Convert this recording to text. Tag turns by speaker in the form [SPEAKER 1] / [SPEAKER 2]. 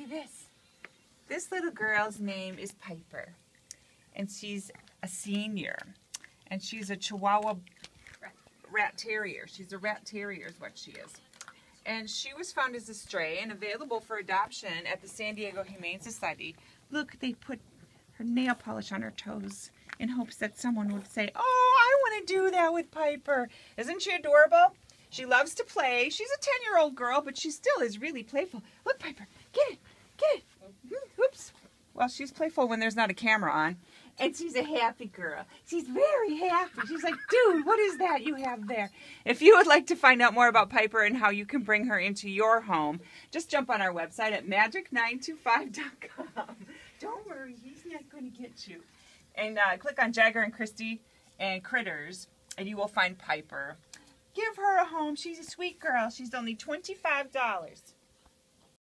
[SPEAKER 1] you this. This little girl's name is Piper, and she's a senior, and she's a Chihuahua rat terrier. She's a rat terrier is what she is. And she was found as a stray and available for adoption at the San Diego Humane Society. Look, they put her nail polish on her toes in hopes that someone would say, oh, I want to do that with Piper. Isn't she adorable? She loves to play. She's a 10-year-old girl, but she still is really playful. Look, Piper, get it, get it. Oops. Well, she's playful when there's not a camera on. And she's a happy girl. She's very happy. She's like, dude, what is that you have there? If you would like to find out more about Piper and how you can bring her into your home, just jump on our website at magic925.com. Don't worry, he's not going to get you. And click on Jagger and Christy and Critters, and you will find Piper. Give her a home. She's a sweet girl. She's only $25.